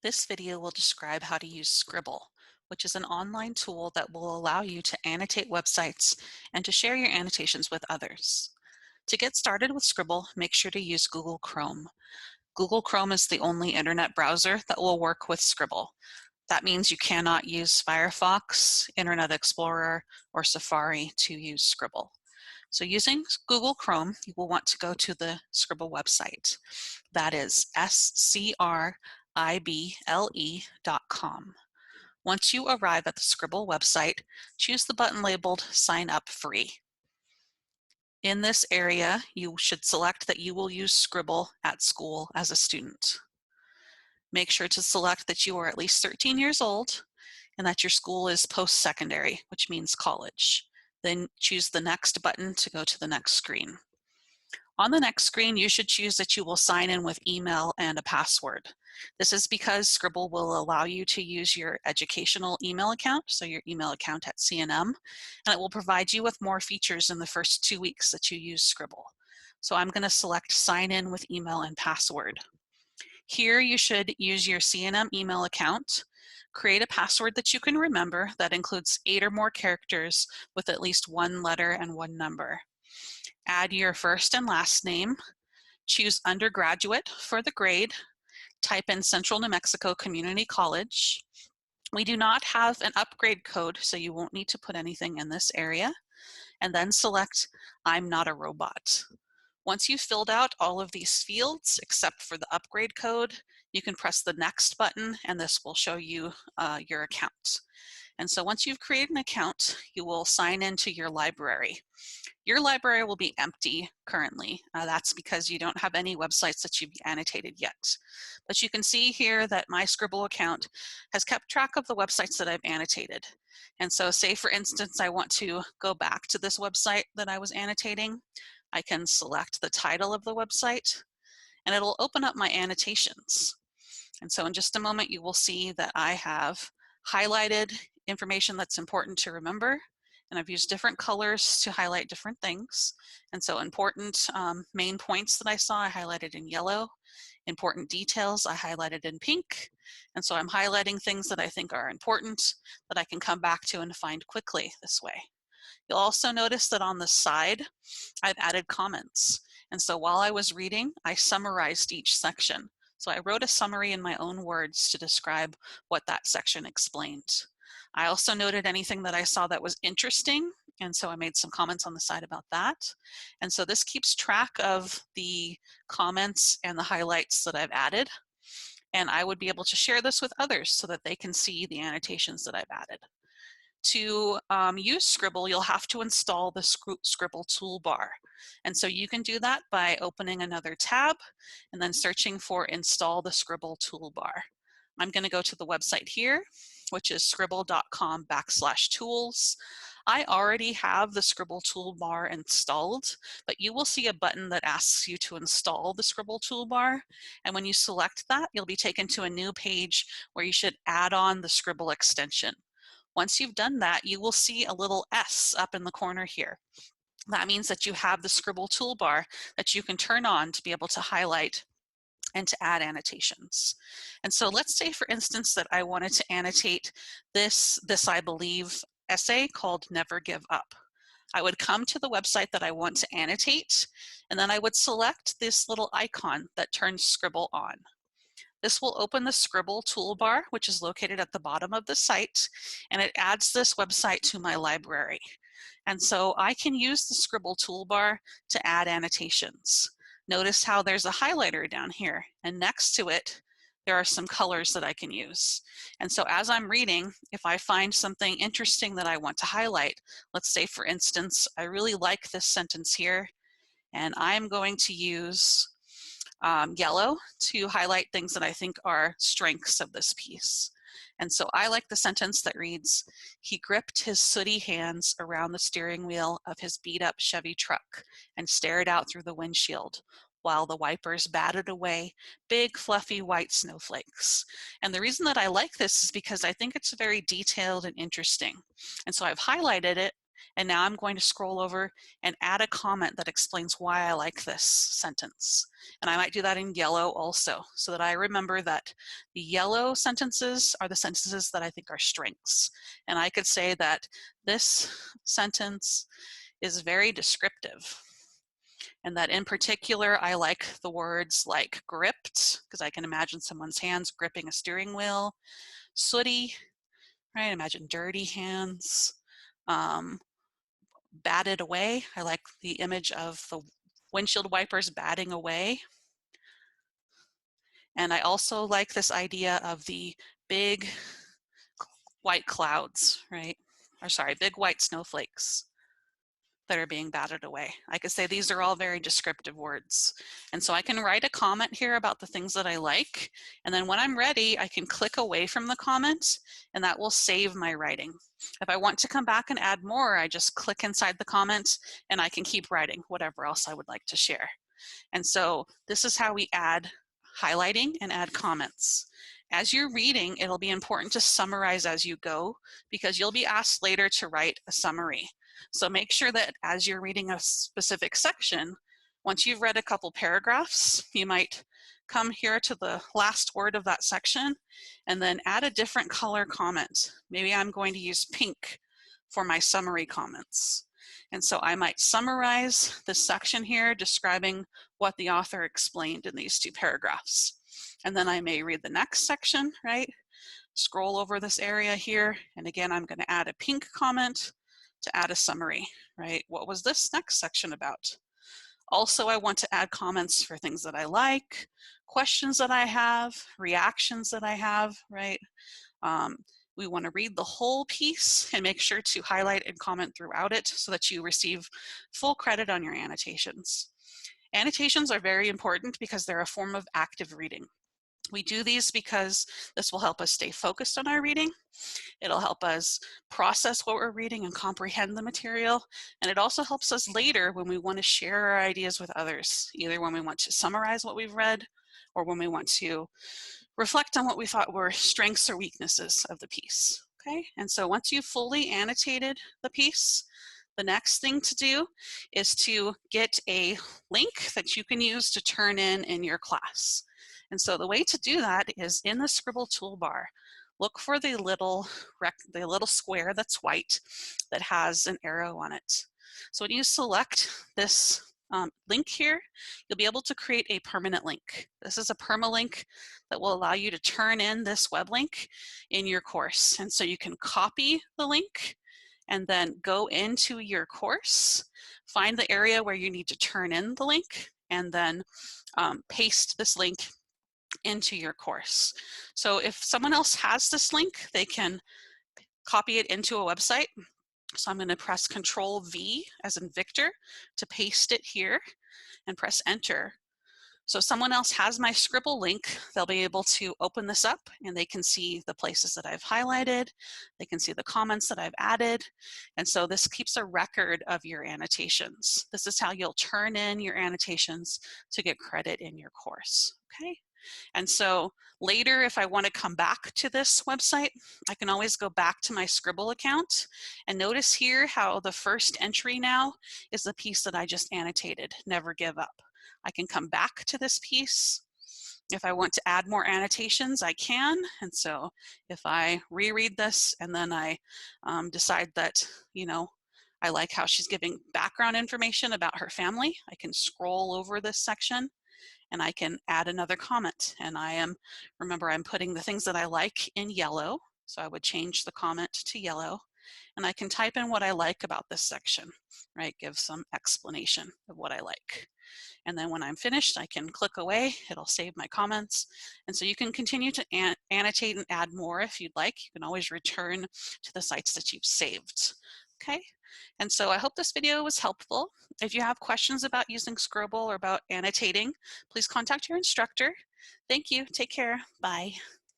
This video will describe how to use Scribble, which is an online tool that will allow you to annotate websites and to share your annotations with others. To get started with Scribble, make sure to use Google Chrome. Google Chrome is the only internet browser that will work with Scribble. That means you cannot use Firefox, Internet Explorer, or Safari to use Scribble. So using Google Chrome, you will want to go to the Scribble website. That is scrible.com. Once you arrive at the Scribble website, choose the button labeled Sign Up Free. In this area, you should select that you will use Scribble at school as a student. Make sure to select that you are at least 13 years old and that your school is post-secondary, which means college. Then choose the next button to go to the next screen. On the next screen, you should choose that you will sign in with email and a password. This is because Scribble will allow you to use your educational email account, so your email account at CNM, and it will provide you with more features in the first 2 weeks that you use Scribble. So I'm going to select sign in with email and password. Here you should use your CNM email account, create a password that you can remember that includes 8 or more characters with at least 1 letter and 1 number. Add your first and last name, choose undergraduate for the grade, type in Central New Mexico Community College. We do not have an upgrade code, so you won't need to put anything in this area, and then select I'm not a robot. Once you've filled out all of these fields, except for the upgrade code, you can press the next button and this will show you your account. And so once you've created an account, you will sign into your library. Your library will be empty currently. That's because you don't have any websites that you've annotated yet. But you can see here that my Scribble account has kept track of the websites that I've annotated. And so say for instance, I want to go back to this website that I was annotating. I can select the title of the website and it'll open up my annotations. And so in just a moment, you will see that I have highlighted information that's important to remember, and I've used different colors to highlight different things. And so important main points that I saw, I highlighted in yellow. Important details, I highlighted in pink. And so I'm highlighting things that I think are important that I can come back to and find quickly this way. You'll also notice that on the side, I've added comments. And so while I was reading, I summarized each section. So I wrote a summary in my own words to describe what that section explained. I also noted anything that I saw that was interesting, and so I made some comments on the side about that. And so this keeps track of the comments and the highlights that I've added, and I would be able to share this with others so that they can see the annotations that I've added. To use Scribble, you'll have to install the Scribble toolbar. And so you can do that by opening another tab and then searching for Install the Scribble toolbar. I'm going to go to the website here, which is scribble.com/tools. I already have the Scribble toolbar installed, but you will see a button that asks you to install the Scribble toolbar. And when you select that, you'll be taken to a new page where you should add on the Scribble extension. Once you've done that, you will see a little S up in the corner here. That means that you have the Scribble toolbar that you can turn on to be able to highlight and to add annotations. And so let's say, for instance, that I wanted to annotate this I believe, essay called Never Give Up. I would come to the website that I want to annotate, and then I would select this little icon that turns Scribble on. This will open the Scribble toolbar, which is located at the bottom of the site, and it adds this website to my library. And so I can use the Scribble toolbar to add annotations. Notice how there's a highlighter down here, and next to it, there are some colors that I can use. And so as I'm reading, if I find something interesting that I want to highlight, let's say for instance, I really like this sentence here, and I'm going to use yellow to highlight things that I think are strengths of this piece. And so I like the sentence that reads, he gripped his sooty hands around the steering wheel of his beat-up Chevy truck and stared out through the windshield while the wipers batted away big fluffy white snowflakes. And the reason that I like this is because I think it's very detailed and interesting. And so I've highlighted it, And now I'm going to scroll over and add a comment that explains why I like this sentence. And I might do that in yellow also, so that I remember that the yellow sentences are the sentences that I think are strengths. And I could say that this sentence is very descriptive. And that in particular, I like the words like gripped, because I can imagine someone's hands gripping a steering wheel, sooty, right? Imagine dirty hands. Batted away. I like the image of the windshield wipers batting away. And I also like this idea of the big white clouds, right? Or sorry, big white snowflakes that are being batted away. I could say these are all very descriptive words. And so I can write a comment here about the things that I like. And then when I'm ready, I can click away from the comment and that will save my writing. If I want to come back and add more, I just click inside the comment and I can keep writing whatever else I would like to share. And so this is how we add highlighting and add comments. As you're reading, it'll be important to summarize as you go because you'll be asked later to write a summary. So make sure that as you're reading a specific section, once you've read a couple paragraphs, you might come here to the last word of that section and then add a different color comment. Maybe I'm going to use pink for my summary comments. And so I might summarize this section here describing what the author explained in these two paragraphs. And then I may read the next section, right? Scroll over this area here. And again, I'm going to add a pink comment to add a summary, right? What was this next section about? Also, I want to add comments for things that I like, questions that I have, reactions that I have, right? We want to read the whole piece and make sure to highlight and comment throughout it so that you receive full credit on your annotations. Annotations are very important because they're a form of active reading. We do these because this will help us stay focused on our reading. It'll help us process what we're reading and comprehend the material. And it also helps us later when we want to share our ideas with others, either when we want to summarize what we've read or when we want to reflect on what we thought were strengths or weaknesses of the piece. Okay, and so once you've fully annotated the piece, the next thing to do is to get a link that you can use to turn in your class. And so the way to do that is in the Scribble toolbar, look for the little square that's white that has an arrow on it. So when you select this link here, you'll be able to create a permanent link. This is a permalink that will allow you to turn in this web link in your course. And so you can copy the link and then go into your course, find the area where you need to turn in the link, and then paste this link into your course. So if someone else has this link, they can copy it into a website. So I'm going to press Control V as in Victor to paste it here and press Enter. So if someone else has my Scribble link, they'll be able to open this up and they can see the places that I've highlighted. They can see the comments that I've added. And so this keeps a record of your annotations. This is how you'll turn in your annotations to get credit in your course, okay? And so later, if I want to come back to this website, I can always go back to my Scribble account and notice here how the first entry now is the piece that I just annotated, Never Give Up. I can come back to this piece. If I want to add more annotations, I can. And so if I reread this and then I decide that, you know, I like how she's giving background information about her family, I can scroll over this section and I can add another comment. And remember, I'm putting the things that I like in yellow. So I would change the comment to yellow. And I can type in what I like about this section, right? Give some explanation of what I like. And then when I'm finished, I can click away. It'll save my comments. And so you can continue to annotate and add more if you'd like. You can always return to the sites that you've saved. Okay, and so I hope this video was helpful. If you have questions about using Scribble or about annotating, please contact your instructor. Thank you. Take care. Bye.